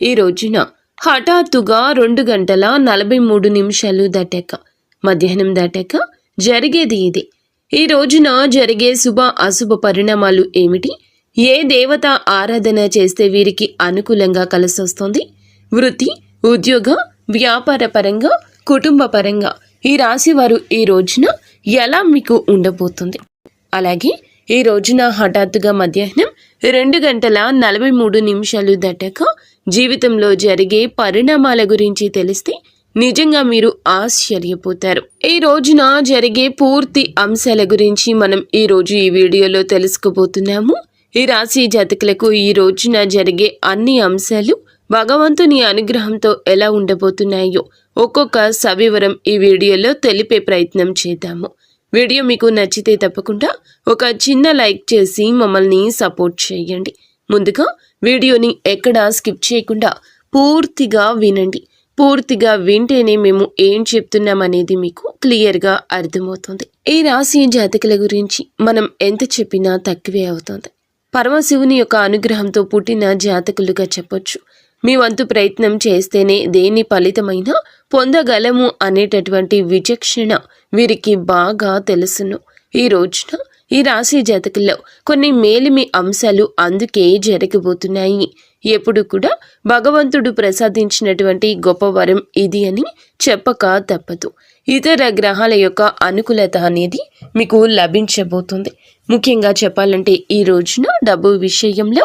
ఈ రోజున హఠాత్తుగా 2 గంటల 43 నిమిషాలు దాటాక మధ్యాహ్నం దాటాక జరిగేది ఇది. ఈ రోజున జరిగే శుభ అశుభ పరిణామాలు ఏమిటి? ఏ దేవత ఆరాధన చేస్తే వీరికి అనుకూలంగా కలిసొస్తుంది? వృత్తి, ఉద్యోగ, వ్యాపార పరంగా, కుటుంబ పరంగా ఈ రాశి వారు ఈ రోజున ఎలా మీకు ఉండబోతుంది? అలాగే ఈ రోజున హఠాత్తుగా మధ్యాహ్నం 2 గంటల 43 నిమిషాలు దాటాక జీవితంలో జరిగే పరిణామాల గురించి తెలిస్తే నిజంగా మీరు ఆశ్చర్యపోతారు. ఈ రోజున జరిగే పూర్తి అంశాల గురించి మనం ఈ రోజు ఈ వీడియోలో తెలుసుకోబోతున్నాము. ఈ రాశి జాతకులకు ఈ రోజున జరిగే అన్ని అంశాలు భగవంతుని అనుగ్రహంతో ఎలా ఉండబోతున్నాయో ఒక్కొక్క సవివరం ఈ వీడియోలో తెలిపే ప్రయత్నం చేద్దాము. వీడియో మీకు నచ్చితే తప్పకుండా ఒక చిన్న లైక్ చేసి మమ్మల్ని సపోర్ట్ చేయండి. ముందుగా వీడియోని ఎక్కడా స్కిప్ చేయకుండా పూర్తిగా వినండి. పూర్తిగా వింటేనే మేము ఏం చెప్తున్నామనేది మీకు క్లియర్గా అర్థమవుతుంది. ఈ రాశి జాతకుల గురించి మనం ఎంత చెప్పినా తక్కువే అవుతుంది. పరమశివుని యొక్క అనుగ్రహంతో పుట్టిన జాతకులుగా చెప్పొచ్చు. మీ వంతు ప్రయత్నం చేస్తేనే దేని ఫలితమైనా పొందగలము అనేటటువంటి విచక్షణ వీరికి బాగా తెలుసును. ఈ రోజున ఈ రాశి జాతకుల్లో కొన్ని మేలిమి అంశాలు అందుకే జరగబోతున్నాయి. ఎప్పుడు కూడా భగవంతుడు ప్రసాదించినటువంటి గొప్ప వరం ఇది అని చెప్పక తప్పదు. ఇతర గ్రహాల యొక్క అనుకూలత అనేది మీకు లభించబోతుంది. ముఖ్యంగా చెప్పాలంటే ఈ రోజున డబ్బు విషయంలో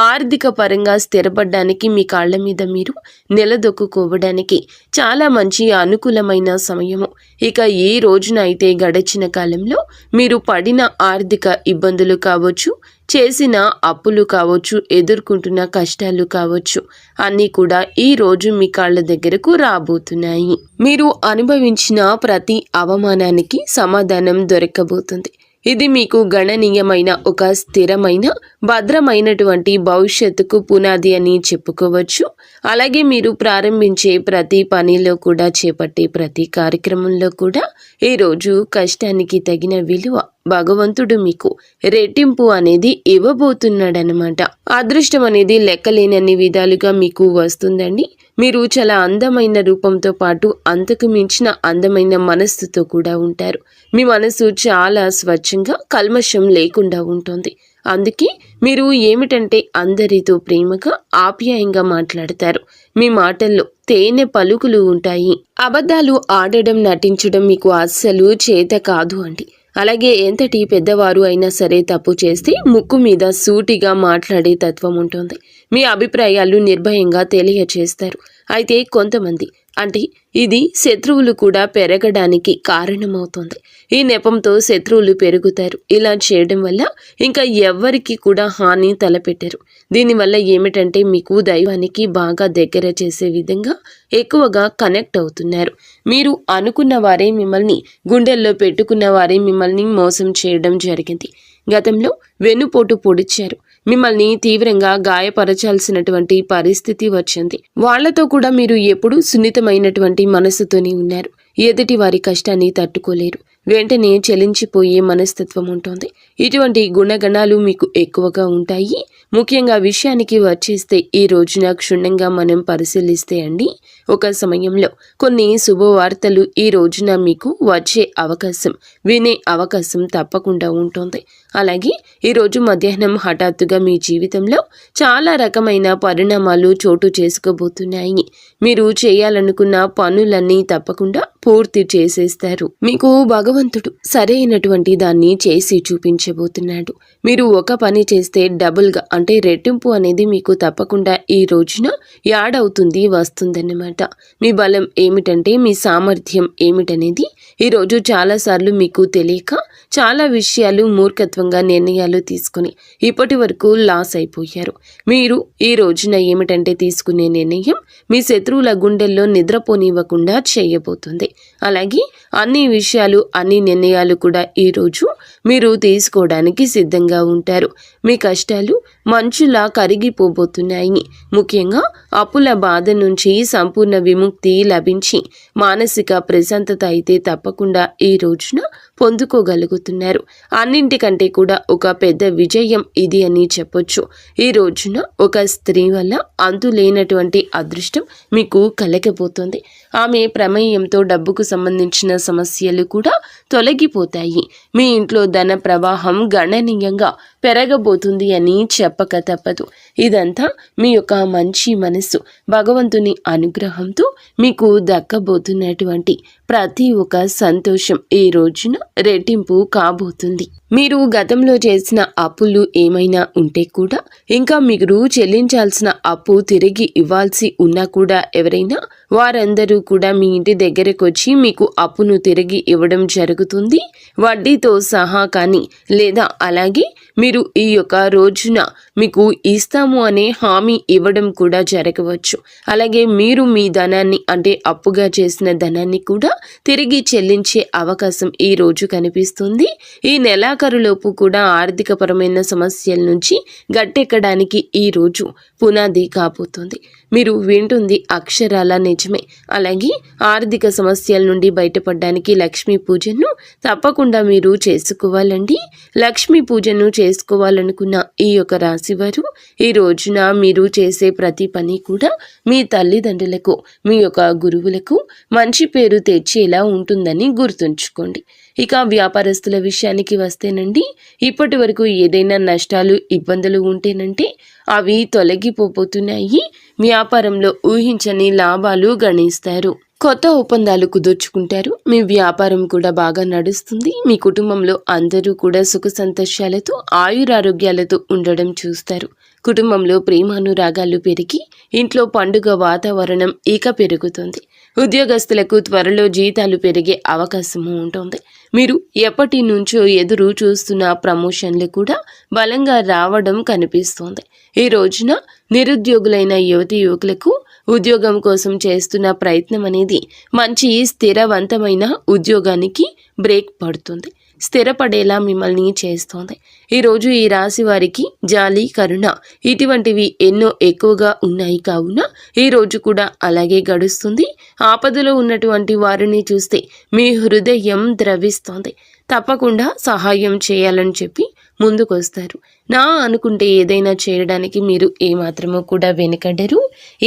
ఆర్థిక పరంగా స్థిరపడడానికి మీ కాళ్ళ మీద మీరు నిలదొక్కుకోవడానికి చాలా మంచి అనుకూలమైన సమయము. ఇక ఈ రోజున అయితే గడిచిన కాలంలో మీరు పడిన ఆర్థిక ఇబ్బందులు కావచ్చు, చేసిన అప్పులు కావచ్చు, ఎదుర్కొంటున్న కష్టాలు కావచ్చు, అన్నీ కూడా ఈ రోజు మీ కాళ్ళ దగ్గరకు రాబోతున్నాయి. మీరు అనుభవించిన ప్రతి అవమానానికి సమాధానం దొరకబోతుంది. ఇది మీకు గణనీయమైన ఒక స్థిరమైన భద్రమైనటువంటి భవిష్యత్తుకు పునాది అని చెప్పుకోవచ్చు. అలాగే మీరు ప్రారంభించే ప్రతి పనిలో కూడా, చేపట్టే ప్రతి కార్యక్రమంలో కూడా ఈరోజు కష్టానికి తగిన విలువ భగవంతుడు మీకు రెట్టింపు అనేది ఇవ్వబోతున్నాడనమాట. అదృష్టం అనేది లెక్కలేనన్ని విధాలుగా మీకు వస్తుందండి. మీరు చాలా అందమైన రూపంతో పాటు అంతకు మించిన అందమైన మనస్సుతో కూడా ఉంటారు. మీ మనసు చాలా స్వచ్ఛంగా, కల్మషం లేకుండా ఉంటుంది. అందుకే మీరు ఏమిటంటే అందరితో ప్రేమగా, ఆప్యాయంగా మాట్లాడతారు. మీ మాటల్లో తేనె పలుకులు ఉంటాయి. అబద్ధాలు ఆడడం, నటించడం మీకు అస్సలు చేత కాదు అండి. అలాగే ఎంతటి పెద్దవారు అయినా సరే తప్పు చేస్తే ముక్కు మీద సూటిగా మాట్లాడే తత్వం ఉంటుంది. మీ అభిప్రాయాలు నిర్భయంగా తెలియచేస్తారు. అయితే కొంతమంది అంటే ఇది శత్రువులు కూడా పెరగడానికి కారణమవుతుంది. ఈ నెపంతో శత్రువులు పెరుగుతారు. ఇలా చేయడం వల్ల ఇంకా ఎవ్వరికి కూడా హాని తలపెట్టరు. దీనివల్ల ఏమిటంటే మీకు దైవానికి బాగా దగ్గర చేసే విధంగా ఎక్కువగా కనెక్ట్ అవుతున్నారు. మీరు అనుకున్న వారే మిమ్మల్ని, గుండెల్లో పెట్టుకున్న వారే మిమ్మల్ని మోసం చేయడం జరిగింది. గతంలో వెన్నుపోటు పొడిచారు. మిమ్మల్ని తీవ్రంగా గాయపరచాల్సినటువంటి పరిస్థితి వచ్చింది. వాళ్లతో కూడా మీరు ఎప్పుడూ సున్నితమైనటువంటి మనసుతోనే ఉన్నారు. ఎదుటి వారి కష్టాన్ని తట్టుకోలేరు. వెంటనే చలించిపోయే మనస్తత్వం ఉంటుంది. ఇటువంటి గుణగణాలు మీకు ఎక్కువగా ఉంటాయి. ముఖ్యంగా విషయానికి వచ్చేస్తే ఈ రోజున క్షుణ్ణంగా మనం పరిశీలిస్తే అండి, ఒక సమయంలో కొన్ని శుభవార్తలు ఈ రోజున మీకు వచ్చే అవకాశం, వినే అవకాశం తప్పకుండా ఉంటుంది. అలాగే ఈరోజు మధ్యాహ్నం హఠాత్తుగా మీ జీవితంలో చాలా రకమైన పరిణామాలు చోటు చేసుకోబోతున్నాయి. మీరు చేయాలనుకున్న పనులన్నీ తప్పకుండా పూర్తి చేసేస్తారు. మీకు భగవంతుడు సరైనటువంటి దాన్ని చేసి చూపించబోతున్నాడు. మీరు ఒక పని చేస్తే డబుల్గా అంటే రెట్టింపు అనేది మీకు తప్పకుండా ఈ రోజున యాడ్ అవుతుంది, వస్తుందన్నమాట. మీ బలం ఏమిటంటే, మీ సామర్థ్యం ఏమిటనేది ఈరోజు చాలాసార్లు మీకు తెలియక చాలా విషయాలు మూర్ఖత్వంగా నిర్ణయాలు తీసుకుని ఇప్పటి వరకు లాస్ అయిపోయారు. మీరు ఈ రోజున ఏమిటంటే తీసుకునే నిర్ణయం మీ శత్రువుల గుండెల్లో నిద్రపోనివ్వకుండా చేయబోతుంది. అలాగే అన్ని విషయాలు అన్ని నిర్ణయాలు కూడా ఈరోజు మీరు తీసుకోవడానికి సిద్ధంగా ఉంటారు. మీ కష్టాలు మంచులా కరిగిపోబోతున్నాయి. ముఖ్యంగా అప్పుల బాధ నుంచి సంపూర్ణ విముక్తి లభించి మానసిక ప్రశాంతత అయితే తప్పకుండా ఈ రోజున పొందుకోగలుగుతున్నారు. అన్నింటికంటే కూడా ఒక పెద్ద విజయం ఇది అని చెప్పొచ్చు. ఈ రోజున ఒక స్త్రీ వల్ల అంతులేనటువంటి అదృష్టం మీకు కలగబోతోంది. ఆమె ప్రమేయంతో డబ్బుకు సంబంధించిన సమస్యలు కూడా తొలగిపోతాయి. మీ ఇంట్లో ధన ప్రవాహం గణనీయంగా పెరగబోతుంది అని చెప్పక తప్పదు. ఇదంతా మీ యొక్క మంచి మనసు భగవంతుని అనుగ్రహంతో మీకు దక్కబోతున్నటువంటి ప్రతి ఒక్క సంతోషం ఈ రోజున రెట్టింపు కాబోతుంది. మీరు గతంలో చేసిన అప్పులు ఏమైనా ఉంటే కూడా, ఇంకా మీరు చెల్లించాల్సిన అప్పు తిరిగి ఇవ్వాల్సి ఉన్నా కూడా ఎవరైనా వారందరూ కూడా మీ ఇంటి దగ్గరకు వచ్చి మీకు అప్పును తిరిగి ఇవ్వడం జరుగుతుంది, వడ్డీతో సహా. కానీ లేదా అలాగే మీరు ఈ యొక్క రోజున మీకు ఇస్తాము అనే హామీ ఇవ్వడం కూడా జరగవచ్చు. అలాగే మీరు మీ ధనాన్ని అంటే అప్పుగా చేసిన ధనాన్ని కూడా తిరిగి చెల్లించే అవకాశం ఈ రోజు కనిపిస్తుంది. ఈ నెలాఖరులోపు కూడా ఆర్థికపరమైన సమస్యల నుంచి గట్టెక్కడానికి ఈ రోజు పునాది కాబోతుంది. మీరు వింటుంది అక్షరాల నిజమే. అలాగే ఆర్థిక సమస్యల నుండి బయటపడడానికి లక్ష్మీ పూజను తప్పకుండా మీరు చేసుకోవాలండి. లక్ష్మీ పూజను చేసుకోవాలనుకున్న ఈ యొక్క రాశి వారు ఈ రోజున మీరు చేసే ప్రతి పని కూడా మీ తల్లిదండ్రులకు, మీ యొక్క గురువులకు మంచి పేరు తెచ్చేలా ఉంటుందని గుర్తుంచుకోండి. ఇక వ్యాపారస్తుల విషయానికి వస్తేనండి, ఇప్పటి వరకు ఏదైనా నష్టాలు ఇబ్బందులు ఉంటేనంటే అవి తొలగిపోతున్నాయి. వ్యాపారంలో ఊహించని లాభాలు గణిస్తారు. కొత్త ఒప్పందాలు కుదుర్చుకుంటారు. మీ వ్యాపారం కూడా బాగా నడుస్తుంది. మీ కుటుంబంలో అందరూ కూడా సుఖ సంతోషాలతో ఆయురారోగ్యాలతో ఉండడం చూస్తారు. కుటుంబంలో ప్రేమానురాగాలు పెరిగి ఇంట్లో పండుగ వాతావరణం ఇక పెరుగుతుంది. ఉద్యోగస్తులకు త్వరలో జీతాలు పెరిగే అవకాశము ఉంటుంది. మీరు ఎప్పటి నుంచో ఎదురు చూస్తున్న ప్రమోషన్లు కూడా బలంగా రావడం కనిపిస్తోంది. ఈ రోజున నిరుద్యోగులైన యువతి యువకులకు ఉద్యోగం కోసం చేస్తున్న ప్రయత్నం అనేది మంచి స్థిరవంతమైన ఉద్యోగానికి బ్రేక్ పడుతుంది, స్థిరపడేలా మిమ్మల్ని చేస్తోంది. ఈరోజు ఈ రాశి వారికి జాలి, కరుణ ఇటువంటివి ఎన్నో ఎక్కువగా ఉన్నాయి. కావున ఈ రోజు కూడా అలాగే గడుస్తుంది. ఆపదలో ఉన్నటువంటి వారిని చూస్తే మీ హృదయం ద్రవిస్తోంది. తప్పకుండా సహాయం చేయాలని చెప్పి ముందుకొస్తారు. నా అనుకుంటే ఏదైనా చేయడానికి మీరు ఏమాత్రమో కూడా వెనకడరు.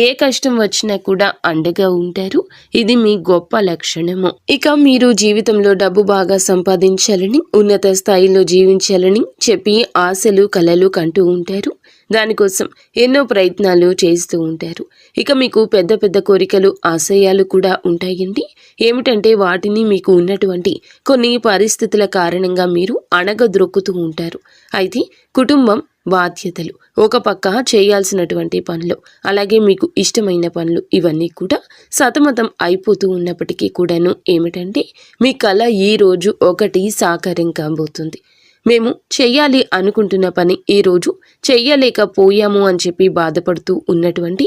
ఏ కష్టం వచ్చినా కూడా అండగా ఉంటారు. ఇది మీ గొప్ప లక్షణము. ఇక మీరు జీవితంలో డబ్బు బాగా సంపాదించాలని, ఉన్నత స్థాయిలో జీవించాలని చెప్పి ఆశలు కలలు కంటూ ఉంటారు. దానికోసం ఎన్నో ప్రయత్నాలు చేస్తూ ఉంటారు. ఇక మీకు పెద్ద పెద్ద కోరికలు, ఆశయాలు కూడా ఉంటాయండి. ఏమిటంటే వాటిని మీకు ఉన్నటువంటి కొన్ని పరిస్థితుల కారణంగా మీరు అణగద్రొక్కుతూ ఉంటారు. అయితే కుటుంబం, బాధ్యతలు, ఒక పక్క చేయాల్సినటువంటి పనులు, అలాగే మీకు ఇష్టమైన పనులు ఇవన్నీ కూడా సతమతం అయిపోతూ ఉన్నప్పటికీ కూడాను ఏమిటంటే మీ కళ ఈ రోజు ఒకటి సాకారం కాబోతుంది. మేము చెయ్యాలి అనుకుంటున్న పని ఈరోజు చెయ్యలేకపోయాము అని చెప్పి బాధపడుతూ ఉన్నటువంటి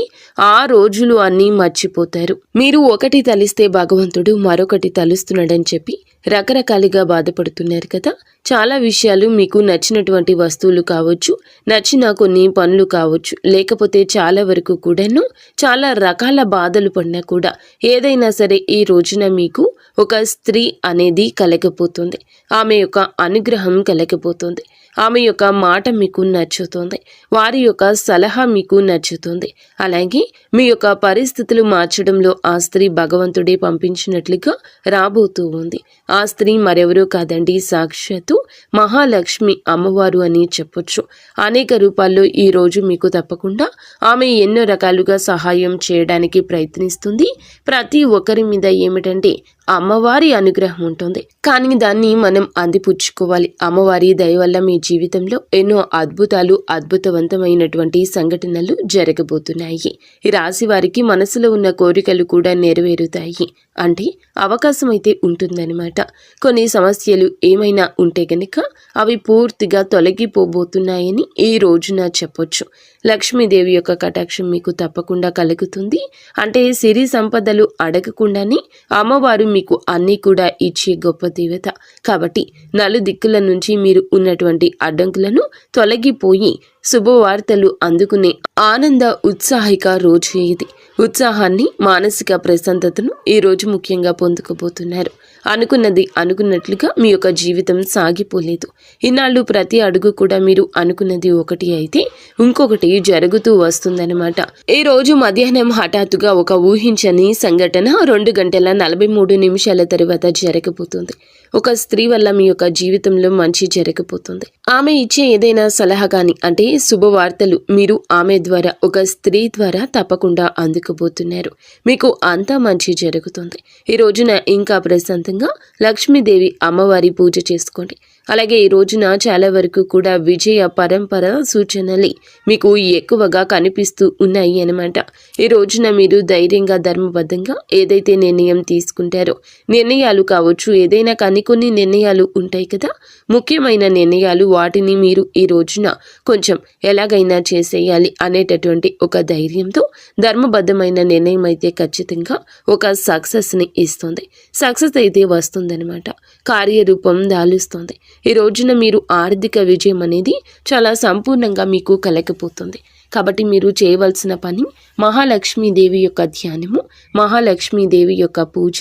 ఆ రోజులు అన్నీ మర్చిపోతారు. మీరు ఒకటి తలిస్తే భగవంతుడు మరొకటి తలుస్తున్నాడని చెప్పి రకరకాలుగా బాధపడుతున్నారు కదా. చాలా విషయాలు మీకు నచ్చినటువంటి వస్తువులు కావచ్చు, నచ్చిన కొన్ని పనులు కావచ్చు, లేకపోతే చాలా వరకు కూడాను చాలా రకాల బాధలు పడినా కూడా ఏదైనా సరే ఈ రోజున మీకు ఒక స్త్రీ అనేది కలగపోతుంది. ఆమె యొక్క అనుగ్రహం కలగపోతుంది. ఆమె యొక్క మాట మీకు నచ్చుతుంది. వారి యొక్క సలహా మీకు నచ్చుతుంది. అలాగే మీ యొక్క పరిస్థితులు మార్చడంలో ఆ స్త్రీ భగవంతుడే పంపించినట్లుగా రాబోతూ ఉంది. ఆ స్త్రీ మరెవరూ కాదండి, సాక్షాత్తు మహాలక్ష్మి అమ్మవారు అని చెప్పొచ్చు. అనేక రూపాల్లో ఈ రోజు మీకు తప్పకుండా ఆమె ఎన్నో రకాలుగా సహాయం చేయడానికి ప్రయత్నిస్తుంది. ప్రతి ఒక్కరి మీద ఏమిటంటే అమ్మవారి అనుగ్రహం ఉంటుంది. కానీ దాన్ని మనం అందిపుచ్చుకోవాలి. అమ్మవారి దయ వల్ల మీ జీవితంలో ఎన్నో అద్భుతాలు, అద్భుతవంతమైనటువంటి సంఘటనలు జరగబోతున్నాయి. ఈ రాశి వారికి మనసులో ఉన్న కోరికలు కూడా నెరవేరుతాయి. అంటే అవకాశం అయితే ఉంటుందన్నమాట. కొన్ని సమస్యలు ఏమైనా ఉంటే గనుక అవి పూర్తిగా తొలగిపోబోతున్నాయని ఈ రోజున చెప్పొచ్చు. లక్ష్మీదేవి యొక్క కటాక్షం మీకు తప్పకుండా కలుగుతుంది. అంటే సిరి సంపదలు అడగకుండానే అమ్మవారు మీకు అన్నీ కూడా ఇచ్చే గొప్ప దేవత కాబట్టి నలుదిక్కుల నుంచి మీరు ఉన్నటువంటి అడ్డంకులను తొలగిపోయి శుభవార్తలు అందుకునే ఆనంద ఉత్సాహిక రోజు ఇది. ఉత్సాహాన్ని, మానసిక ప్రశాంతతను ఈ రోజు ముఖ్యంగా పొందుకోబోతున్నారు. అనుకున్నది అనుకున్నట్లుగా మీ యొక్క జీవితం సాగిపోలేదు. ఇన్నాళ్ళు ప్రతి అడుగు కూడా మీరు అనుకున్నది ఒకటి అయితే ఇంకొకటి జరుగుతూ వస్తుందన్నమాట. ఈ రోజు మధ్యాహ్నం హఠాత్తుగా ఒక ఊహించని సంఘటన 2:43 తర్వాత జరగబోతుంది. ఒక స్త్రీ వల్ల మీ యొక్క జీవితంలో మంచి జరగబోతుంది. ఆమె ఇచ్చే ఏదైనా సలహా కానీ అంటే శుభవార్తలు మీరు ఆమె ద్వారా, ఒక స్త్రీ ద్వారా తప్పకుండా అందుకోబోతున్నారు. మీకు అంతా మంచి జరుగుతుంది. ఈ రోజున ఇంకా ప్రశాంతంగా లక్ష్మీదేవి అమ్మవారి పూజ చేసుకోండి. అలాగే ఈ రోజున చాలా వరకు కూడా విజయ పరంపర సూచనలు మీకు ఎక్కువగా కనిపిస్తూ ఉన్నాయి అన్నమాట. ఈ రోజున మీరు ధైర్యంగా, ధర్మబద్ధంగా ఏదైతే నిర్ణయం తీసుకుంటారో, నిర్ణయాలు కావచ్చు, ఏదైనా కానీ కొన్ని నిర్ణయాలు ఉంటాయి కదా, ముఖ్యమైన నిర్ణయాలు, వాటిని మీరు ఈ రోజున కొంచెం ఎలాగైనా చేసేయాలి అనేటటువంటి ఒక ధైర్యంతో ధర్మబద్ధమైన నిర్ణయం అయితే ఖచ్చితంగా ఒక సక్సెస్ని ఇస్తుంది. సక్సెస్ అయితే వస్తుందన్నమాట. కార్యరూపం దాలుస్తుంది. ఈ రోజున మీరు ఆర్థిక విజయం అనేది చాలా సంపూర్ణంగా మీకు కలగబోతుంది. కాబట్టి మీరు చేయవలసిన పని మహాలక్ష్మీదేవి యొక్క ధ్యానము, మహాలక్ష్మీదేవి యొక్క పూజ,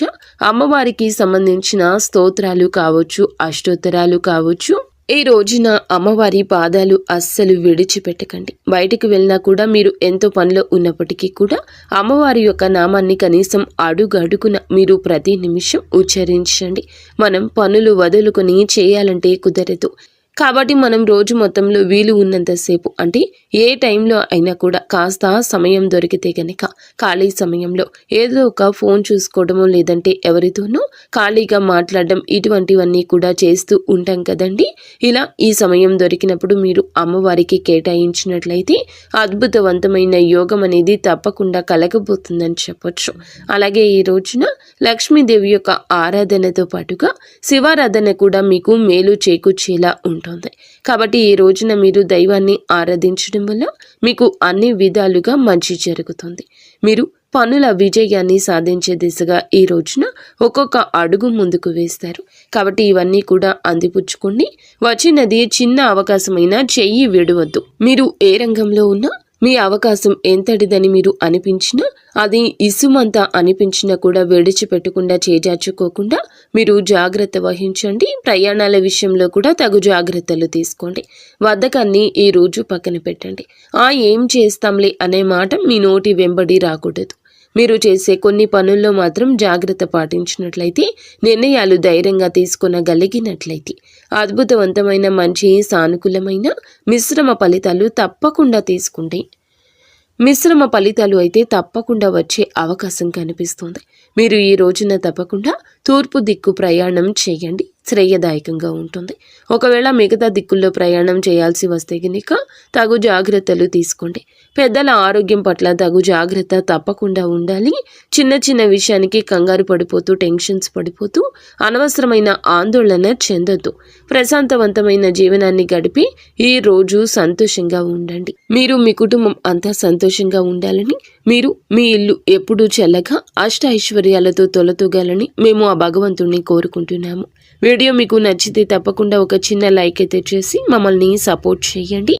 అమ్మవారికి సంబంధించిన స్తోత్రాలు కావచ్చు, అష్టోత్తరాలు కావచ్చు. ఈ రోజున అమ్మవారి పాదాలు అస్సలు విడిచిపెట్టకండి. బయటకు వెళ్ళినా కూడా మీరు ఎంతో పనిలో ఉన్నప్పటికీ కూడా అమ్మవారి యొక్క నామాన్ని కనీసం అడుగడుగున మీరు ప్రతి నిమిషం ఉచ్చరించండి. మనం పనులు వదులుకొని చేయాలంటే కుదరదు. కాబట్టి మనం రోజు మొత్తంలో వీలు ఉన్నంతసేపు, అంటే ఏ టైంలో అయినా కూడా కాస్త సమయం దొరికితే కనుక ఖాళీ సమయంలో ఏదో ఒక ఫోన్ చూసుకోవడము, లేదంటే ఎవరితోనూ ఖాళీగా మాట్లాడడం, ఇటువంటివన్నీ కూడా చేస్తూ ఉంటాం కదండి. ఇలా ఈ సమయం దొరికినప్పుడు మీరు అమ్మవారికి కేటాయించినట్లయితే అద్భుతవంతమైన యోగం అనేది తప్పకుండా కలగబోతుందని చెప్పొచ్చు. అలాగే ఈ రోజున లక్ష్మీదేవి యొక్క ఆరాధనతో పాటుగా శివారాధన కూడా మీకు మేలు చేకూర్చేలా ఉంటుంది. కాబట్టి ఈ రోజున మీరు దైవాన్ని ఆరాధించడం వల్ల మీకు అన్ని విధాలుగా మంచి జరుగుతుంది. మీరు పనుల విజయాన్ని సాధించే దిశగా ఈ రోజున ఒక్కొక్క అడుగు ముందుకు వేస్తారు. కాబట్టి ఇవన్నీ కూడా అందిపుచ్చుకోండి. వచ్చినది చిన్న అవకాశమైనా చెయ్యి విడవద్దు. మీరు ఏ రంగంలో ఉన్నా మీ అవకాశం ఎంతటిదని మీరు అనిపించినా, అది ఇసుమంతా అనిపించినా కూడా విడిచిపెట్టకుండా చేజార్చుకోకుండా మీరు జాగ్రత్త వహించండి. ప్రయాణాల విషయంలో కూడా తగు జాగ్రత్తలు తీసుకోండి. బద్ధకాన్ని ఈ రోజు పక్కన పెట్టండి. ఏం చేస్తాంలే అనే మాట మీ నోటి వెంబడి రాకూడదు. మీరు చేసే కొన్ని పనుల్లో మాత్రం జాగ్రత్త పాటించినట్లయితే, నిర్ణయాలు ధైర్యంగా తీసుకొనగలిగినట్లయితే అద్భుతవంతమైన, మంచి, సానుకూలమైన మిశ్రమ ఫలితాలు తప్పకుండా తీసుకుంటే, మిశ్రమ ఫలితాలు అయితే తప్పకుండా వచ్చే అవకాశం కనిపిస్తుంది. మీరు ఈ రోజున తప్పకుండా తూర్పు దిక్కు ప్రయాణం చేయండి. శ్రేయదాయకంగా ఉంటుంది. ఒకవేళ మిగతా దిక్కుల్లో ప్రయాణం చేయాల్సి వస్తే కనుక తగు జాగ్రత్తలు తీసుకోండి. పెద్దల ఆరోగ్యం పట్ల తగు జాగ్రత్త తప్పకుండా ఉండాలి. చిన్న చిన్న విషయానికి కంగారు పడిపోతూ, టెన్షన్స్ పడిపోతూ అనవసరమైన ఆందోళన చెందొద్దు. ప్రశాంతవంతమైన జీవనాన్ని గడిపి ఈ రోజు సంతోషంగా ఉండండి. మీరు, మీ కుటుంబం అంతా సంతోషంగా ఉండాలని, మీరు మీ ఇల్లు ఎప్పుడూ చల్లగా అష్ట ఐశ్వర్యాలతో తొలతూగాలని మేము ఆ భగవంతుణ్ణి కోరుకుంటున్నాము. వీడియో మీకు నచ్చితే తప్పకుండా ఒక చిన్న లైక్ అయితే చేసి మమ్మల్ని సపోర్ట్ చేయండి.